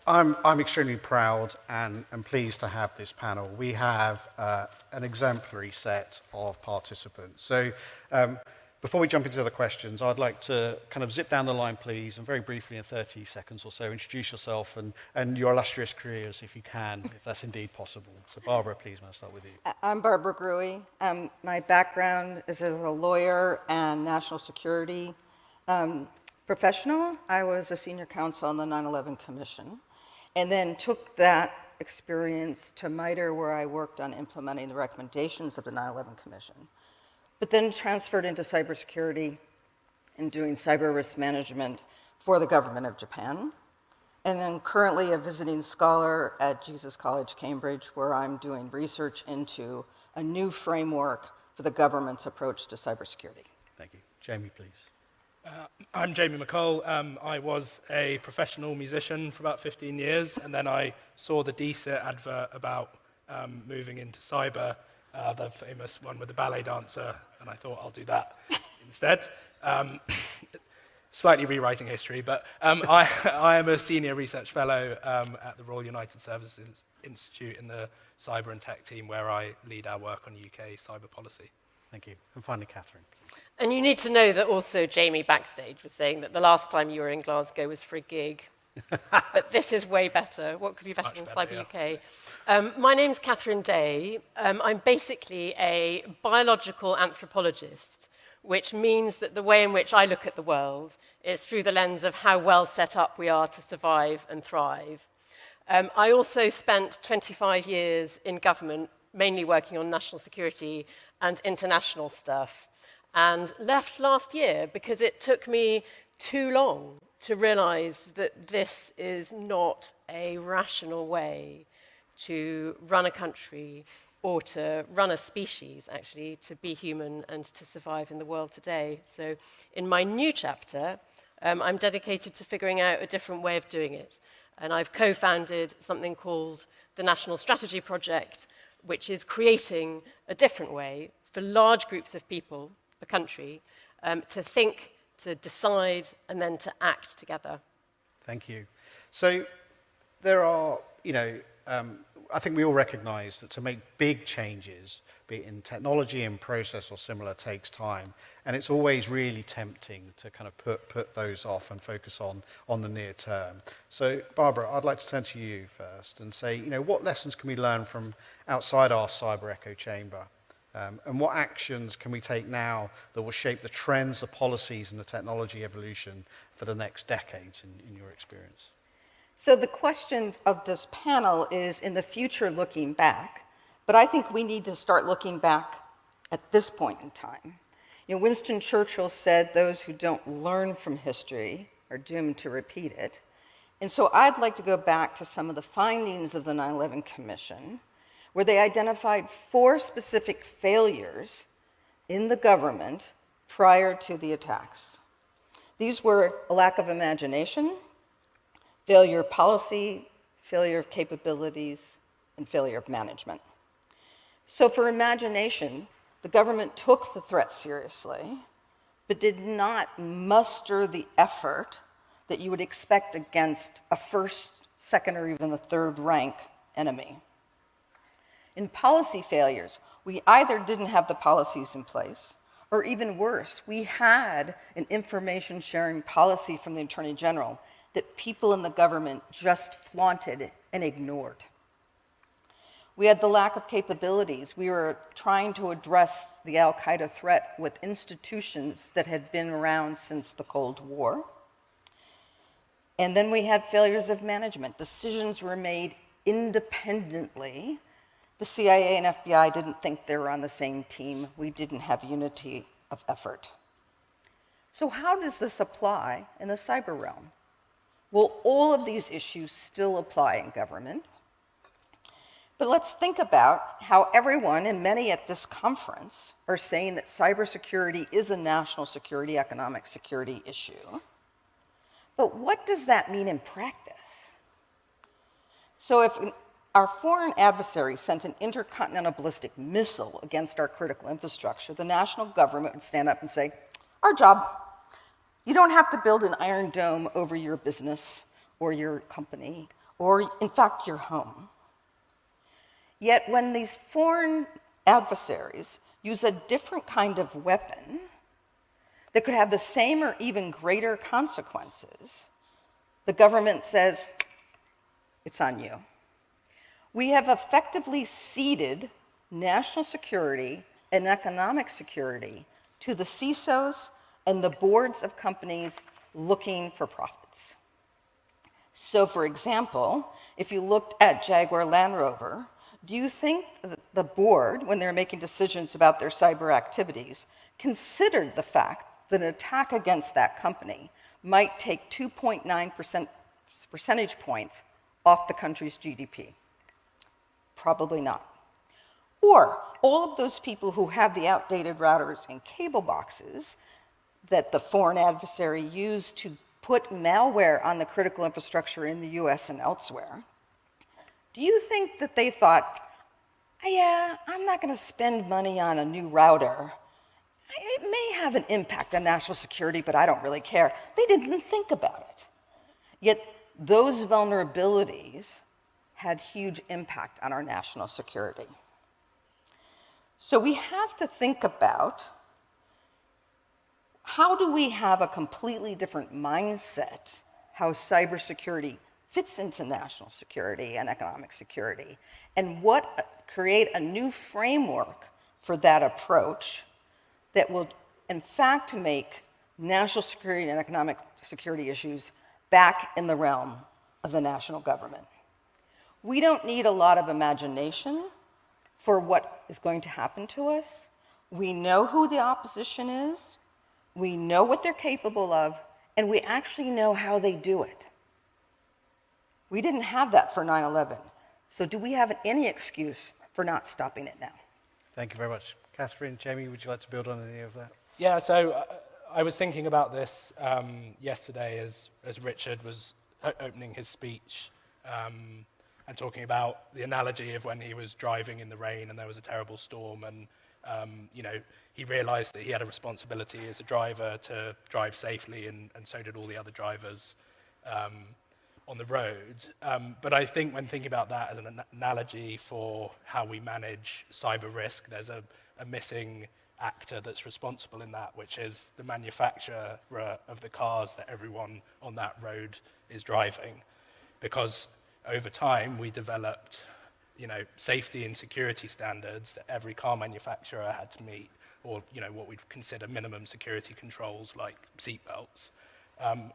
I'm extremely proud and pleased to have this panel. We have an exemplary set of participants. So before we jump into the questions, I'd like to kind of zip down the line, please, and very briefly in 30 seconds or so, introduce yourself and your illustrious careers, if you can, if that's indeed possible. So Barbara, please, may I start with you? I'm Barbara Grewe. My background is as a lawyer and national security professional. I was a senior counsel on the 9/11 Commission, and then took that experience to MITRE, where I worked on implementing the recommendations of the 9/11 Commission, but then transferred into cybersecurity and doing cyber risk management for the government of Japan. And then currently a visiting scholar at Jesus College, Cambridge, where I'm doing research into a new framework for the government's approach to cybersecurity. Thank you. Jamie, please. I'm Jamie MacColl. I was a professional musician for about 15 years, and then I saw the DSIT advert about moving into cyber, the famous one with the ballet dancer, and I thought I'll do that instead. Slightly rewriting history, but I am a senior research fellow at the Royal United Services Institute in the cyber and tech team, where I lead our work on UK cyber policy. Thank you. And finally, Catherine. And you need to know that also Jamie backstage was saying that the last time you were in Glasgow was for a gig. But this is way better. What could be better than Cyber UK? My name's Catherine Day. I'm basically a biological anthropologist, which means that the way in which I look at the world is through the lens of how well set up we are to survive and thrive. I also spent 25 years in government, mainly working on national security and international stuff, and left last year because it took me too long to realize that this is not a rational way to run a country or to run a species, actually, to be human and to survive in the world today. So in my new chapter, I'm dedicated to figuring out a different way of doing it. And I've co-founded something called the National Strategy Project, which is creating a different way for large groups of people, a country, to think, to decide, and then to act together. Thank you. So there are, I think we all recognize that to make big changes, be it in technology, in process or similar, takes time. And it's always really tempting to kind of put those off and focus on the near term. So Barbara, I'd like to turn to you first and say, what lessons can we learn from outside our cyber echo chamber? And what actions can we take now that will shape the trends, the policies, and the technology evolution for the next decades, in your experience? So the question of this panel is in the future looking back, but I think we need to start looking back at this point in time. Winston Churchill said those who don't learn from history are doomed to repeat it. And so I'd like to go back to some of the findings of the 9/11 Commission, where they identified 4 specific failures in the government prior to the attacks. These were a lack of imagination, failure of policy, failure of capabilities, and failure of management. So for imagination, the government took the threat seriously, but did not muster the effort that you would expect against a first, second, or even a third rank enemy. In policy failures, we either didn't have the policies in place, or even worse, we had an information sharing policy from the Attorney General that people in the government just flaunted and ignored. We had the lack of capabilities. We were trying to address the Al-Qaeda threat with institutions that had been around since the Cold War. And then we had failures of management. Decisions were made independently. The CIA and FBI didn't think they were on the same team. We didn't have unity of effort. So how does this apply in the cyber realm? Well, all of these issues still apply in government. But let's think about how everyone, and many at this conference, are saying that cybersecurity is a national security, economic security issue. But what does that mean in practice? So if our foreign adversary sent an intercontinental ballistic missile against our critical infrastructure, the national government would stand up and say, our job. You don't have to build an iron dome over your business or your company or in fact your home. Yet when these foreign adversaries use a different kind of weapon that could have the same or even greater consequences, the government says, it's on you. We have effectively ceded national security and economic security to the CISOs and the boards of companies looking for profits. So for example, if you looked at Jaguar Land Rover, do you think that the board, when they're making decisions about their cyber activities, considered the fact that an attack against that company might take 2.9 percentage points off the country's GDP? Probably not. Or all of those people who have the outdated routers and cable boxes that the foreign adversary used to put malware on the critical infrastructure in the US and elsewhere, do you think that they thought, yeah, I'm not going to spend money on a new router. It may have an impact on national security, but I don't really care. They didn't think about it. Yet those vulnerabilities had huge impact on our national security. So we have to think about, how do we have a completely different mindset, how cybersecurity fits into national security and economic security, and create a new framework for that approach that will, in fact, make national security and economic security issues back in the realm of the national government. We don't need a lot of imagination for what is going to happen to us. We know who the opposition is, we know what they're capable of, and we actually know how they do it. We didn't have that for 9/11. So do we have any excuse for not stopping it now? Thank you very much. Catherine, Jamie, would you like to build on any of that? Yeah, so I was thinking about this yesterday as Richard was opening his speech and talking about the analogy of when he was driving in the rain and there was a terrible storm, and he realized that he had a responsibility as a driver to drive safely, and so did all the other drivers on the road. But I think when thinking about that as an analogy for how we manage cyber risk, there's a missing actor that's responsible in that, which is the manufacturer of the cars that everyone on that road is driving. Because over time, we developed safety and security standards that every car manufacturer had to meet, or what we'd consider minimum security controls like seatbelts.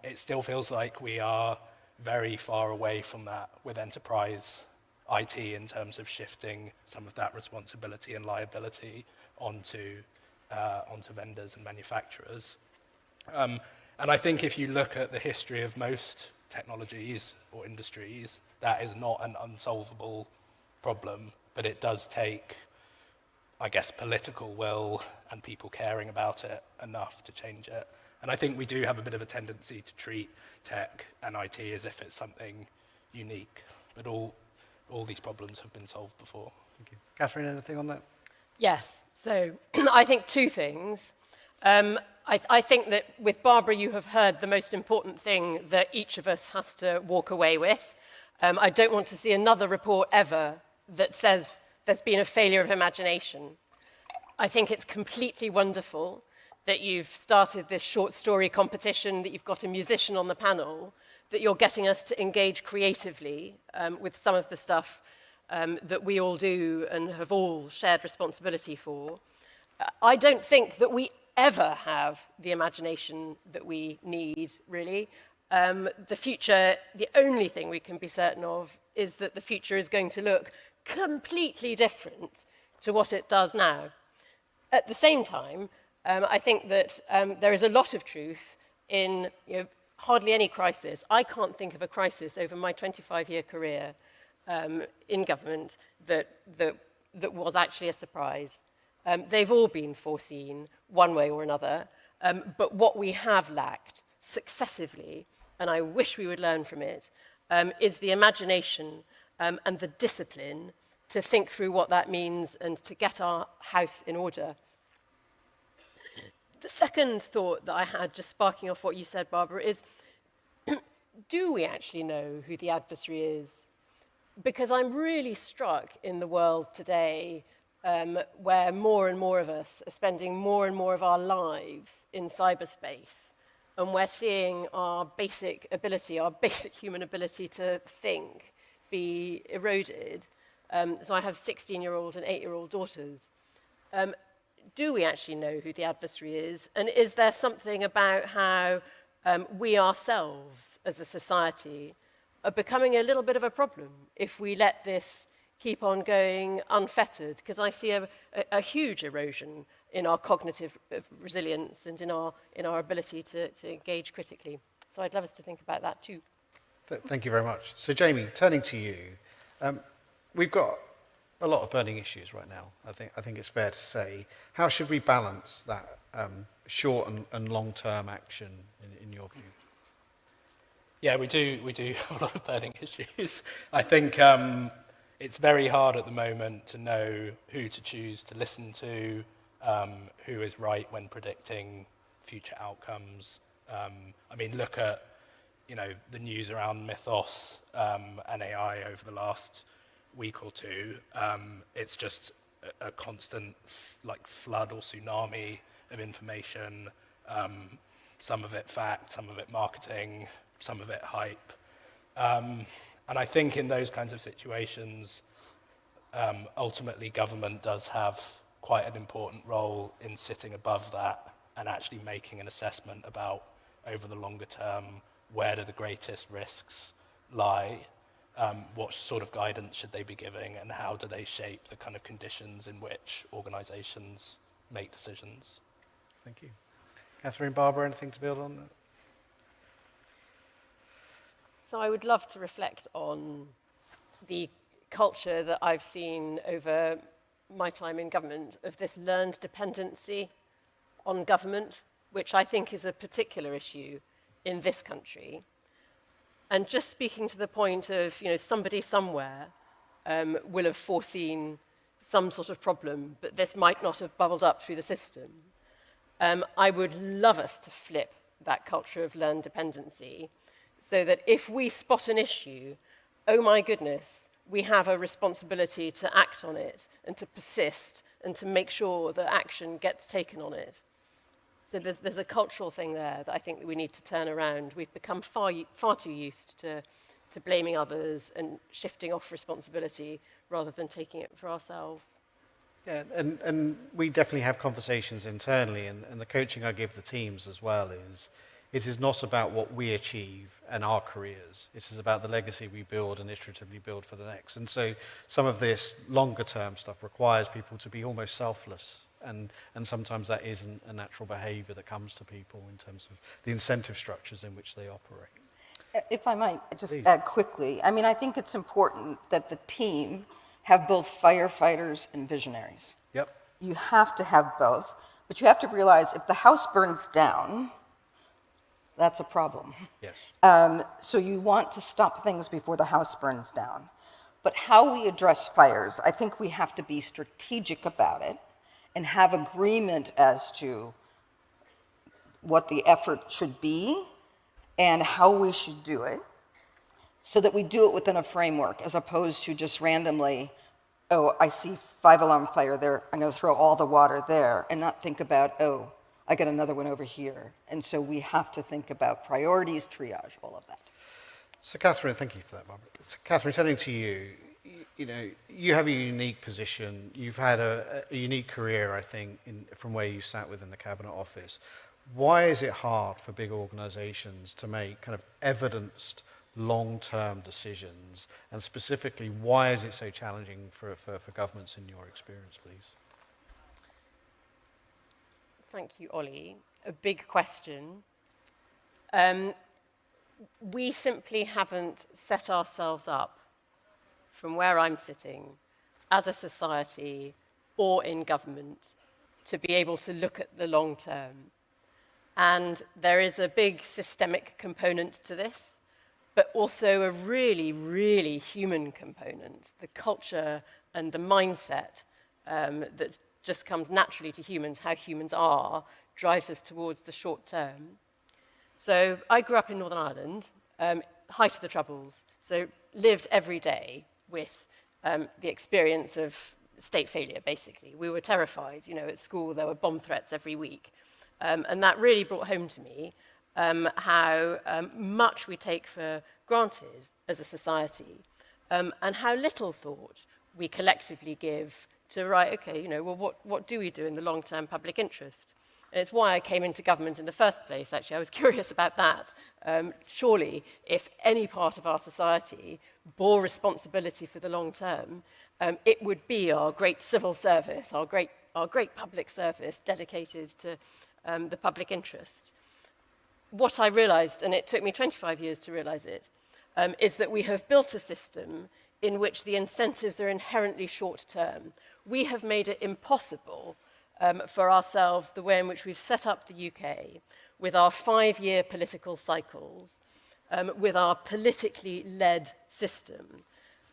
It still feels like we are very far away from that with enterprise IT in terms of shifting some of that responsibility and liability onto vendors and manufacturers. And I think if you look at the history of most technologies or industries, that is not an unsolvable problem, but it does take, I guess, political will and people caring about it enough to change it. And I think we do have a bit of a tendency to treat tech and IT as if it's something unique, but all these problems have been solved before. Thank you. Catherine, anything on that? Yes, so I think two things. I think that with Barbara, you have heard the most important thing that each of us has to walk away with. I don't want to see another report ever that says there's been a failure of imagination. I think it's completely wonderful that you've started this short story competition, that you've got a musician on the panel, that you're getting us to engage creatively with some of the stuff that we all do and have all shared responsibility for. I don't think that we ever have the imagination that we need, really. The future, the only thing we can be certain of is that the future is going to look completely different to what it does now. At the same time, I think that there is a lot of truth in hardly any crisis. I can't think of a crisis over my 25-year career in government that was actually a surprise. They've all been foreseen one way or another, but what we have lacked successively, and I wish we would learn from it, is the imagination and the discipline to think through what that means and to get our house in order. The second thought that I had, just sparking off what you said, Barbara, is do we actually know who the adversary is? Because I'm really struck in the world today where more and more of us are spending more and more of our lives in cyberspace, and we're seeing our basic ability, our basic human ability to think, be eroded. So I have 16-year-old and 8-year-old daughters. Do we actually know who the adversary is? And is there something about how we ourselves as a society are becoming a little bit of a problem if we let this keep on going unfettered? Because I see a huge erosion in our cognitive resilience and in our ability to engage critically. So I'd love us to think about that too. Thank you very much. So Jamie, turning to you, we've got a lot of burning issues right now. I think it's fair to say. How should we balance that short and long-term action in your view? Yeah, we do have a lot of burning issues. I think it's very hard at the moment to know who to choose to listen to, who is right when predicting future outcomes. I mean, look at the news around Mythos and AI over the last week or two. It's just a constant flood or tsunami of information. Some of it fact, some of it marketing, some of it hype. And I think in those kinds of situations, ultimately government does have quite an important role in sitting above that and actually making an assessment about, over the longer term, where do the greatest risks lie, what sort of guidance should they be giving, and how do they shape the kind of conditions in which organisations make decisions. Thank you. Catherine, Barbara, anything to build on that? So I would love to reflect on the culture that I've seen over my time in government of this learned dependency on government, which I think is a particular issue in this country. And just speaking to the point of, somebody somewhere will have foreseen some sort of problem, but this might not have bubbled up through the system. I would love us to flip that culture of learned dependency so that if we spot an issue, oh my goodness, we have a responsibility to act on it and to persist and to make sure that action gets taken on it. So there's a cultural thing there that I think that we need to turn around. We've become far too used to blaming others and shifting off responsibility rather than taking it for ourselves. Yeah, and we definitely have conversations internally, and the coaching I give the teams as well is, it is not about what we achieve and our careers. It is about the legacy we build and iteratively build for the next. And so some of this longer term stuff requires people to be almost selfless. And sometimes that isn't a natural behavior that comes to people in terms of the incentive structures in which they operate. If I might just Please. add quickly, I think it's important that the team have both firefighters and visionaries. Yep. You have to have both, but you have to realize if the house burns down, that's a problem. Yes. So you want to stop things before the house burns down. But how we address fires, I think we have to be strategic about it and have agreement as to what the effort should be and how we should do it, so that we do it within a framework as opposed to just randomly, oh, I see 5-alarm fire there, I'm going to throw all the water there, and not think about, oh, I got another one over here. And so we have to think about priorities, triage, all of that. So Catherine, thank you for that, Barbara. So Catherine, turning to you, you have a unique position. You've had a unique career, I think, from where you sat within the Cabinet Office. Why is it hard for big organisations to make kind of evidenced long-term decisions? And specifically, why is it so challenging for governments in your experience, please? Thank you, Ollie. A big question. We simply haven't set ourselves up from where I'm sitting as a society or in government to be able to look at the long term. And there is a big systemic component to this, but also a really, really human component, the culture and the mindset that just comes naturally to humans, how humans are, drives us towards the short term. So I grew up in Northern Ireland, height of the Troubles, so lived every day with the experience of state failure, basically. We were terrified. At school there were bomb threats every week. And that really brought home to me how much we take for granted as a society, and how little thought we collectively give to, what do we do in the long-term public interest? And it's why I came into government in the first place, actually. I was curious about that. Surely, if any part of our society bore responsibility for the long term, it would be our great civil service, our great public service dedicated to the public interest. What I realized, and it took me 25 years to realize it, is that we have built a system in which the incentives are inherently short-term. We have made it impossible for ourselves, the way in which we've set up the UK, with our 5-year political cycles, with our politically led system,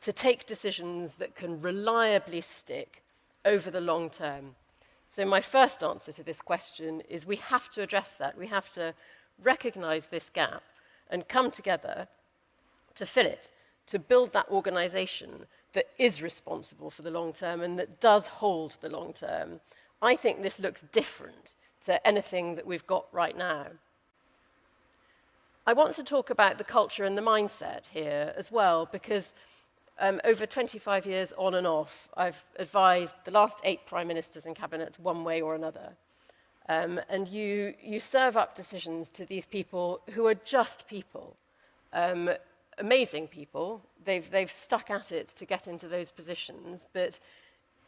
to take decisions that can reliably stick over the long term. So my first answer to this question is we have to address that. We have to recognize this gap and come together to fill it, to build that organization that is responsible for the long term and that does hold the long term. I think this looks different to anything that we've got right now. I want to talk about the culture and the mindset here as well, because over 25 years on and off, I've advised the last 8 prime ministers and cabinets one way or another. And you serve up decisions to these people who are just people, amazing people. They've stuck at it to get into those positions, but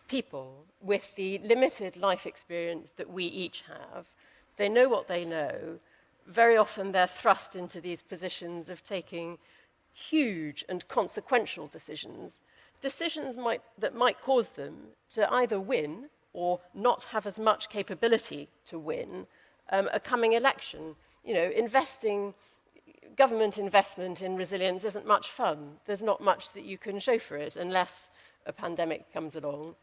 people with the limited life experience that we each have, they know what they know. Very often they're thrust into these positions of taking huge and consequential decisions that might cause them to either win or not have as much capability to win a coming election. Government investment in resilience isn't much fun. There's not much that you can show for it unless a pandemic comes along.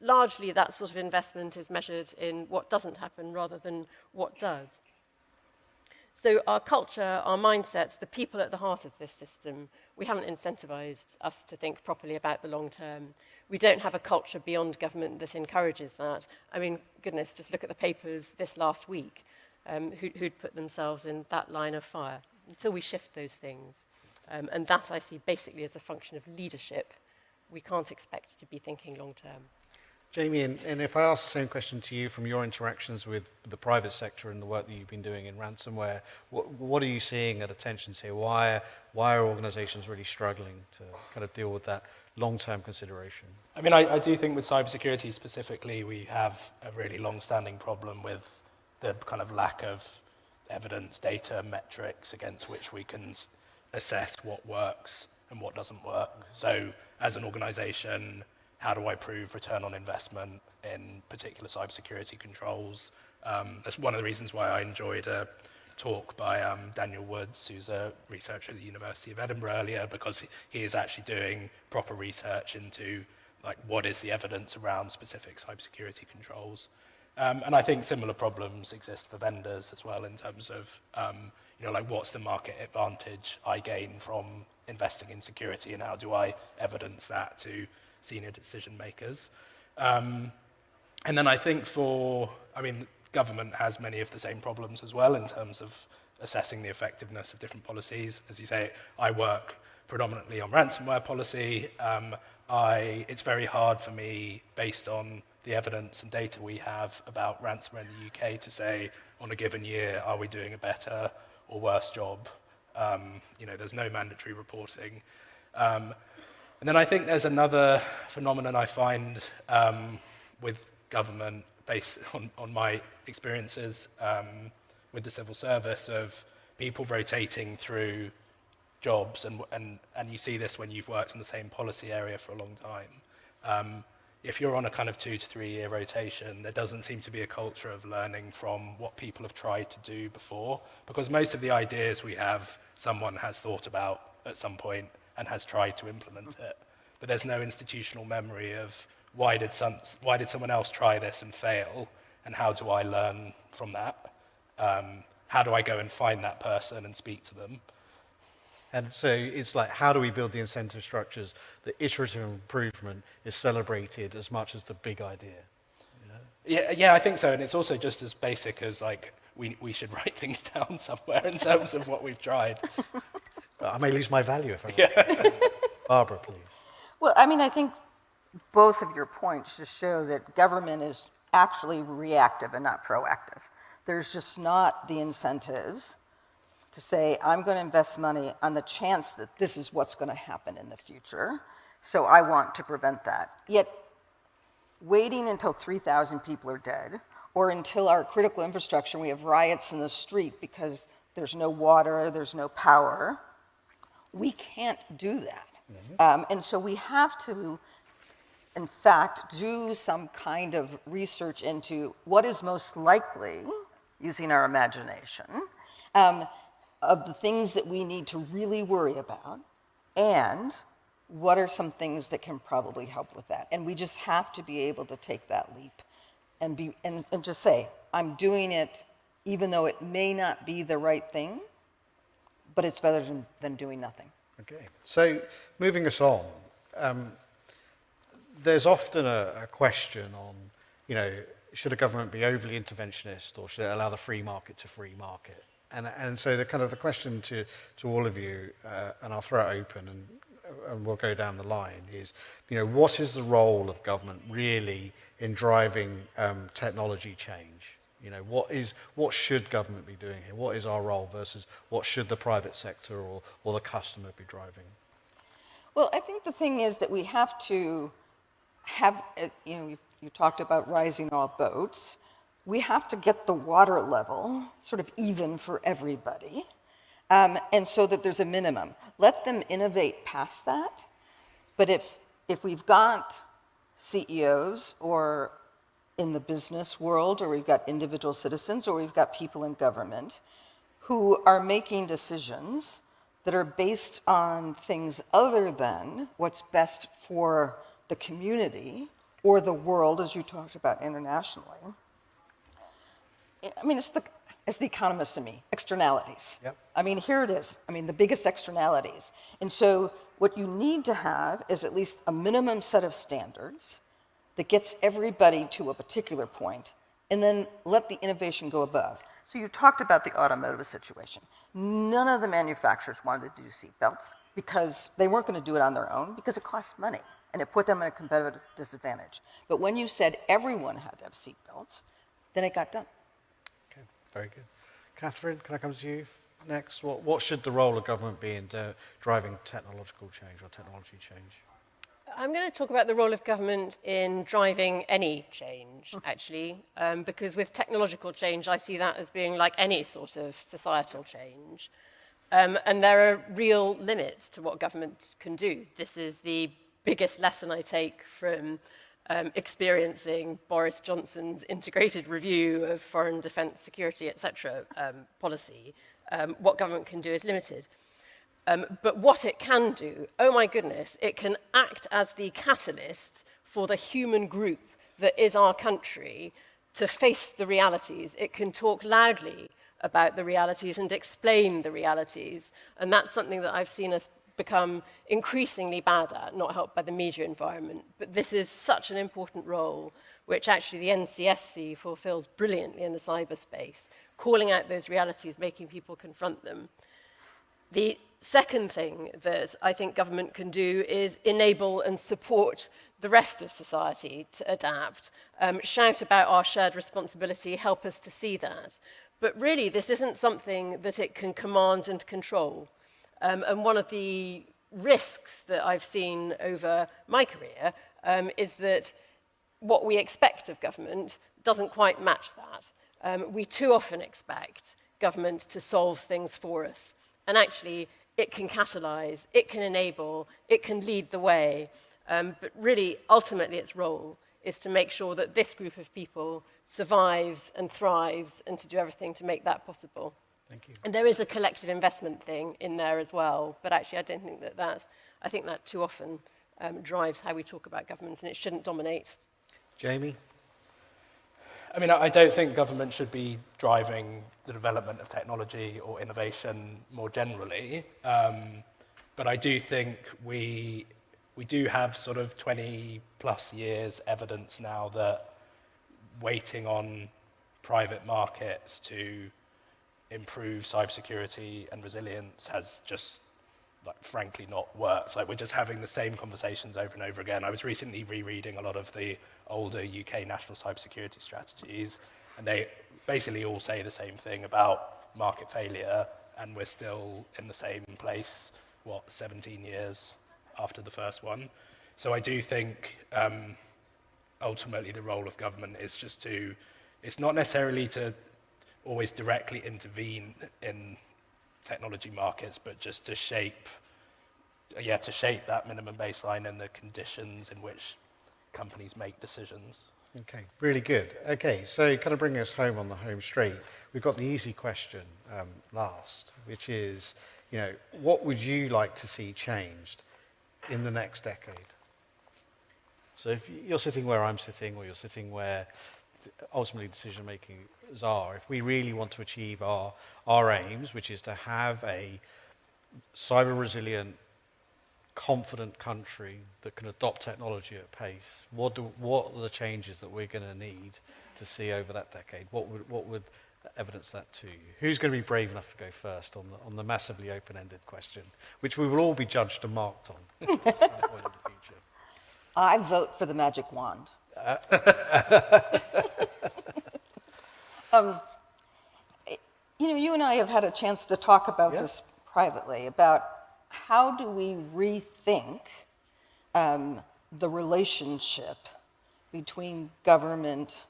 Largely, that sort of investment is measured in what doesn't happen rather than what does. So our culture, our mindsets, the people at the heart of this system, we haven't incentivized us to think properly about the long term. We don't have a culture beyond government that encourages that. I mean, goodness, just look at the papers this last week, who'd put themselves in that line of fire. Until we shift those things, and that I see basically as a function of leadership, we can't expect to be thinking long term. Jamie, and if I ask the same question to you from your interactions with the private sector and the work that you've been doing in ransomware, what are you seeing at attentions here? Why are organizations really struggling to kind of deal with that long-term consideration? I mean, I do think with cybersecurity specifically, we have a really long-standing problem with the kind of lack of evidence, data, metrics against which we can assess what works and what doesn't work. So as an organization, how do I prove return on investment in particular cybersecurity controls? That's one of the reasons why I enjoyed a talk by Daniel Woods, who's a researcher at the University of Edinburgh earlier, because he is actually doing proper research into what is the evidence around specific cybersecurity controls. And I think similar problems exist for vendors as well in terms of, what's the market advantage I gain from investing in security and how do I evidence that to senior decision makers. And then I think government has many of the same problems as well in terms of assessing the effectiveness of different policies. As you say, I work predominantly on ransomware policy. It's very hard for me, based on the evidence and data we have about ransomware in the UK, to say on a given year, are we doing a better or worse job? There's no mandatory reporting. And then I think there's another phenomenon I find with government, based on my experiences with the civil service, of people rotating through jobs, and you see this when you've worked in the same policy area for a long time. If you're on a kind of 2 to 3 year rotation, there doesn't seem to be a culture of learning from what people have tried to do before, because most of the ideas we have, someone has thought about at some point and has tried to implement it. But there's no institutional memory of why did someone else try this and fail, and how do I learn from that? How do I go and find that person and speak to them? And so it's like, how do we build the incentive structures that iterative improvement is celebrated as much as the big idea? Yeah, I think so. And it's also just as basic as like we should write things down somewhere in terms of what we've tried. I may lose my value if I don't. Barbara, please. Well, I mean, I think both of your points just show that government is actually reactive and not proactive. There's just not the incentives to say, I'm going to invest money on the chance that this is what's going to happen in the future, so I want to prevent that. Yet, waiting until 3,000 people are dead, or until our critical infrastructure, we have riots in the street because there's no water, there's no power, we can't do that. And so we have to, in fact, do some kind of research into what is most likely, using our imagination, of the things that we need to really worry about, and what are some things that can probably help with that. And we just have to be able to take that leap and just say, I'm doing it even though it may not be the right thing, but it's better than doing nothing. Okay, so moving us on, there's often a question on, should a government be overly interventionist or should it allow the free market to free market? And so the question to all of you, and I'll throw it open and we'll go down the line, is, what is the role of government really in driving technology change? What should government be doing here? What is our role versus what should the private sector or the customer be driving? Well, I think the thing is that we have to have, you talked about rising all boats. We have to get the water level sort of even for everybody, and so that there's a minimum. Let them innovate past that, but if we've got CEOs or in the business world, or we've got individual citizens, or we've got people in government who are making decisions that are based on things other than what's best for the community or the world, as you talked about internationally. I mean, it's the economist in me, externalities. Yep. I mean, here it is. I mean, the biggest externalities. And so what you need to have is at least a minimum set of standards that gets everybody to a particular point, and then let the innovation go above. So you talked about the automotive situation. None of the manufacturers wanted to do seatbelts because they weren't going to do it on their own because it cost money, and it put them at a competitive disadvantage. But when you said everyone had to have seatbelts, then it got done. Okay, very good. Catherine, can I come to you next? What should the role of government be in driving technological change or technology change? I'm going to talk about the role of government in driving any change, actually, because with technological change, I see that as being like any sort of societal change. And there are real limits to what government can do. This is the biggest lesson I take from experiencing Boris Johnson's integrated review of foreign defence, security, etc. Policy. What government can do is limited. But what it can do, oh my goodness, it can act as the catalyst for the human group that is our country to face the realities. It can talk loudly about the realities and explain the realities. And that's something that I've seen us become increasingly bad at, not helped by the media environment. But this is such an important role, which actually the NCSC fulfills brilliantly in the cyberspace, calling out those realities, making people confront them. The second thing that I think government can do is enable and support the rest of society to adapt, shout about our shared responsibility, help us to see that. But really, this isn't something that it can command and control. And one of the risks that I've seen over my career is that what we expect of government doesn't quite match that. We too often expect government to solve things for us. And actually, it can catalyse, it can enable, it can lead the way. But really, ultimately, its role is to make sure that this group of people survives and thrives and to do everything to make that possible. Thank you. And there is a collective investment thing in there as well. But actually, I don't think I think that too often drives how we talk about government, and it shouldn't dominate. Jamie? I mean, I don't think government should be driving the development of technology or innovation more generally, but I do think we do have sort of 20 plus years evidence now that waiting on private markets to improve cybersecurity and resilience has just, like, frankly not worked. Like, we're just having the same conversations over and over again. I was recently rereading a lot of the older UK national cybersecurity strategies, and they basically all say the same thing about market failure, and we're still in the same place, 17 years after the first one. So I do think ultimately the role of government is just to, it's not necessarily to always directly intervene in technology markets, but just to shape that minimum baseline and the conditions in which companies make decisions. Okay, really good. Okay, so kind of bringing us home on the home straight, we've got the easy question last, which is, what would you like to see changed in the next decade? So if you're sitting where I'm sitting, or you're sitting where ultimately decision-making are, if we really want to achieve our aims, which is to have a cyber-resilient, confident country that can adopt technology at pace, what are the changes that we're going to need to see over that decade? What would evidence that to you? Who's going to be brave enough to go first on the massively open-ended question, which we will all be judged and marked on at some point in the future? I vote for the magic wand. You and I have had a chance to talk about this privately, about how do we rethink the relationship between government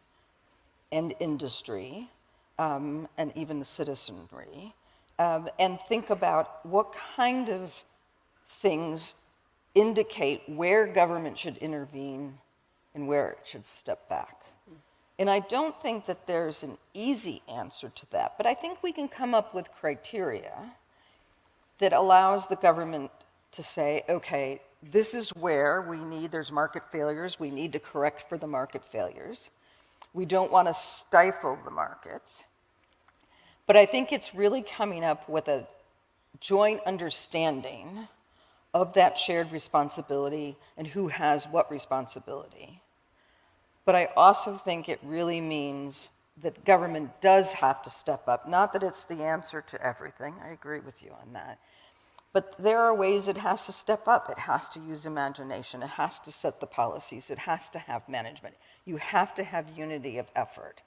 and industry, and even the citizenry, and think about what kind of things indicate where government should intervene and where it should step back. And I don't think that there's an easy answer to that, but I think we can come up with criteria that allows the government to say, okay, this is where there's market failures, we need to correct for the market failures. We don't want to stifle the markets. But I think it's really coming up with a joint understanding of that shared responsibility and who has what responsibility. But I also think it really means that government does have to step up. Not that it's the answer to everything, I agree with you on that. But there are ways it has to step up. It has to use imagination. It has to set the policies. It has to have management. You have to have unity of effort.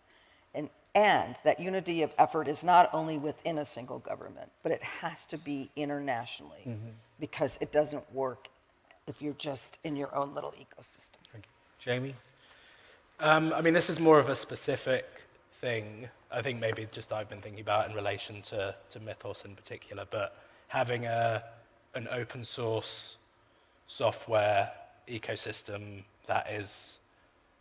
And that unity of effort is not only within a single government, but it has to be internationally, because it doesn't work if you're just in your own little ecosystem. Thank you. Jamie? I mean, this is more of a specific thing, I think maybe just I've been thinking about in relation to Mythos in particular, but having an open source software ecosystem that is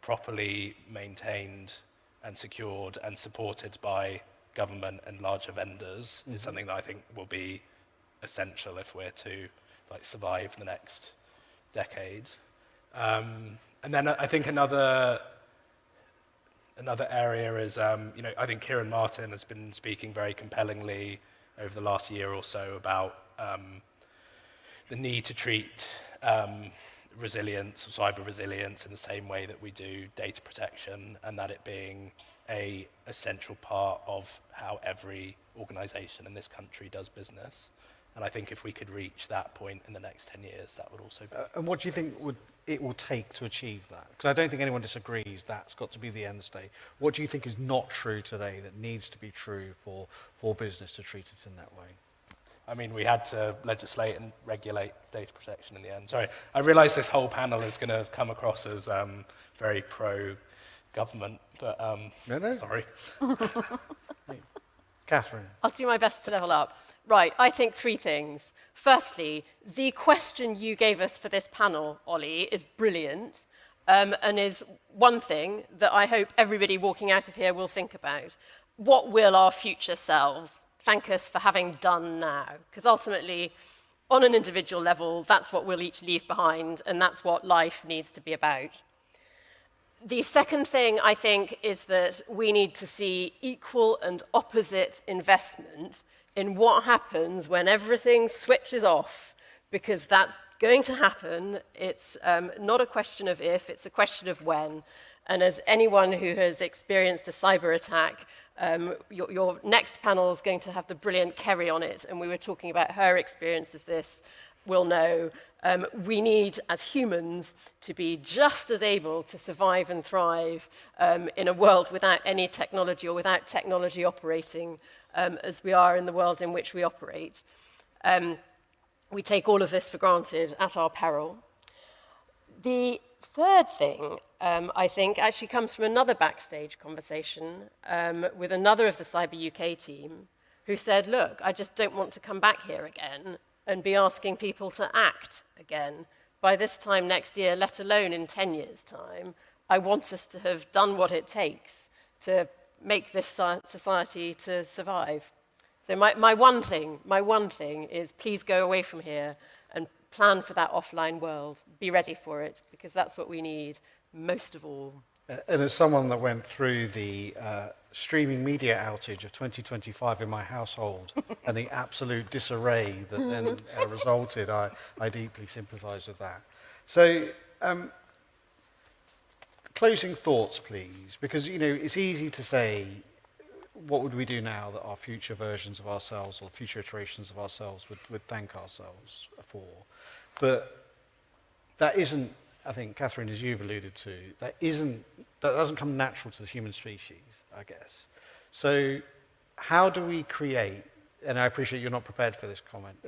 properly maintained and secured and supported by government and larger vendors is something that I think will be essential if we're to survive the next decade. And then I think another area is, I think Kieran Martin has been speaking very compellingly over the last year or so about the need to treat resilience, or cyber resilience, in the same way that we do data protection, and that it being a essential part of how every organization in this country does business. And I think if we could reach that point in the next 10 years, that would also be... and what do you think it will take to achieve that? Because I don't think anyone disagrees that's got to be the end state. What do you think is not true today that needs to be true for business to treat it in that way? I mean, we had to legislate and regulate data protection in the end. Sorry, I realise this whole panel is going to come across as very pro-government, but No. sorry. Catherine? I'll do my best to level up. Right, I think three things. Firstly, the question you gave us for this panel, Ollie, is brilliant, and is one thing that I hope everybody walking out of here will think about. What will our future selves thank us for having done now? Because ultimately, on an individual level, that's what we'll each leave behind, and that's what life needs to be about. The second thing, I think, is that we need to see equal and opposite investment in what happens when everything switches off, because that's going to happen. It's not a question of if, it's a question of when. And as anyone who has experienced a cyber attack, your next panel is going to have the brilliant Kerry on it, and we were talking about her experience of this, will know. We need, as humans, to be just as able to survive and thrive in a world without any technology or without technology operating as we are in the world in which we operate. We take all of this for granted at our peril. The third thing, I think, actually comes from another backstage conversation with another of the Cyber UK team who said, look, I just don't want to come back here again and be asking people to act again by this time next year, let alone in 10 years' time. I want us to have done what it takes to make this society to survive. So my one thing is please go away from here and plan for that offline world. Be ready for it, because that's what we need most of all. And as someone that went through the streaming media outage of 2025 in my household and the absolute disarray that then resulted, I deeply sympathise with that. So, closing thoughts, please, because it's easy to say, what would we do now that our future versions of ourselves or future iterations of ourselves would thank ourselves for? But that isn't, I think, Catherine, as you've alluded to, that doesn't come natural to the human species, I guess. So how do we create, and I appreciate you're not prepared for this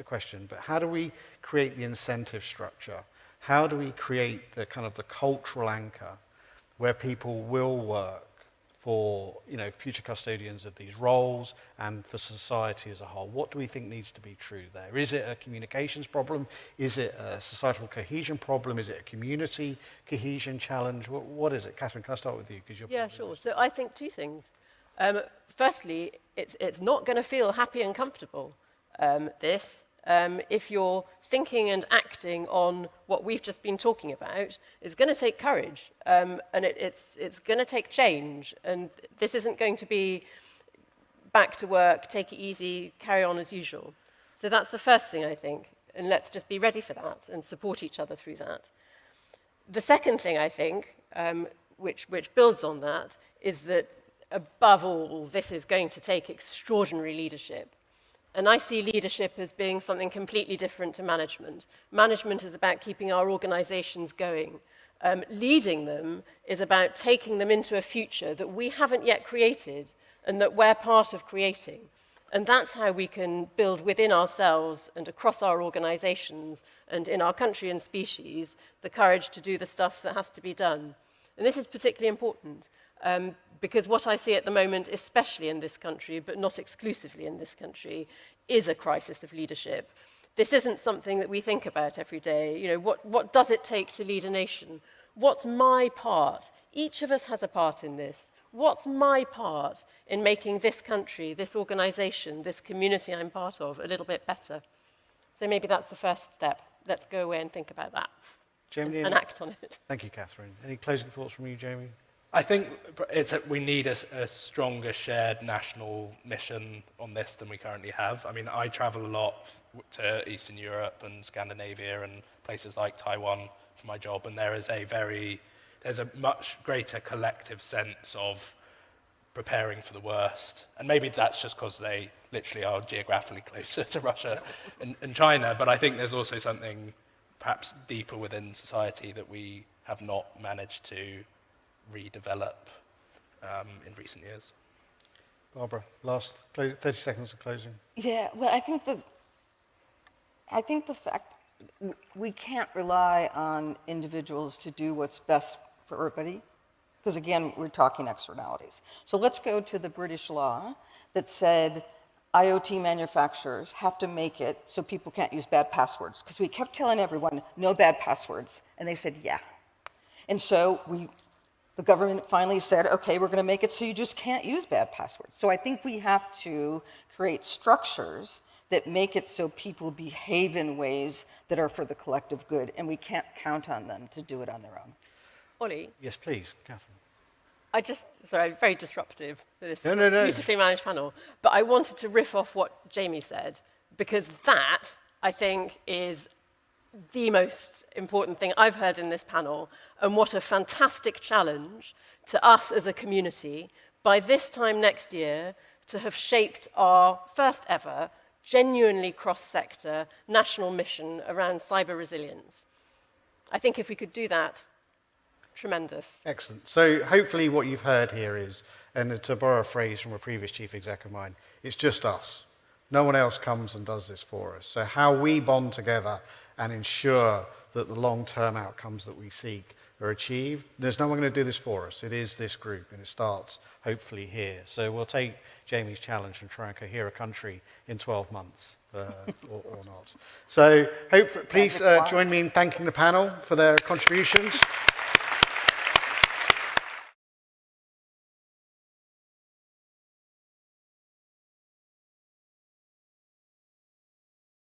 question, but how do we create the incentive structure? How do we create the kind of the cultural anchor where people will work for future custodians of these roles and for society as a whole? What do we think needs to be true there? Is it a communications problem? Is it a societal cohesion problem? Is it a community cohesion challenge? What is it? Catherine, can I start with you? Yeah, sure. So I think two things. Firstly, it's not going to feel happy and comfortable, if you're thinking and acting on what we've just been talking about. It's going to take courage, and it's going to take change. And this isn't going to be back to work, take it easy, carry on as usual. So that's the first thing, I think, and let's just be ready for that and support each other through that. The second thing, I think, which builds on that, is that above all, this is going to take extraordinary leadership. And I see leadership as being something completely different to management. Management is about keeping our organizations going. Leading them is about taking them into a future that we haven't yet created and that we're part of creating. And that's how we can build within ourselves and across our organizations and in our country and species the courage to do the stuff that has to be done. And this is particularly important. Because what I see at the moment, especially in this country, but not exclusively in this country, is a crisis of leadership. This isn't something that we think about every day. What does it take to lead a nation? What's my part? Each of us has a part in this. What's my part in making this country, this organization, this community I'm part of, a little bit better? So maybe that's the first step. Let's go away and think about that. Jamie, and act on it. Thank you, Catherine. Any closing thoughts from you, Jamie? I think we need a stronger shared national mission on this than we currently have. I mean, I travel a lot to Eastern Europe and Scandinavia and places like Taiwan for my job, and there's a much greater collective sense of preparing for the worst. And maybe that's just because they literally are geographically closer to Russia and China, but I think there's also something perhaps deeper within society that we have not managed to redevelop in recent years. Barbara, last 30 seconds of closing. Yeah, well, I think the fact we can't rely on individuals to do what's best for everybody, because again, we're talking externalities. So let's go to the British law that said IoT manufacturers have to make it so people can't use bad passwords, because we kept telling everyone, no bad passwords, and they said, yeah. And so the government finally said, okay, we're going to make it so you just can't use bad passwords. So I think we have to create structures that make it so people behave in ways that are for the collective good, and we can't count on them to do it on their own. Ollie, Yes, please, Catherine. sorry, very disruptive, this No. beautifully managed panel, but I wanted to riff off what Jamie said, because that, I think, is the most important thing I've heard in this panel, and what a fantastic challenge to us as a community, by this time next year, to have shaped our first ever, genuinely cross-sector national mission around cyber resilience. I think if we could do that, tremendous. Excellent. So hopefully what you've heard here is, and to borrow a phrase from a previous chief exec of mine, it's just us. No one else comes and does this for us. So how we bond together and ensure that the long-term outcomes that we seek are achieved, there's no one going to do this for us. It is this group, and it starts hopefully here. So we'll take Jamie's challenge and try and cohere a country in 12 months, or not. So please join me in thanking the panel for their contributions.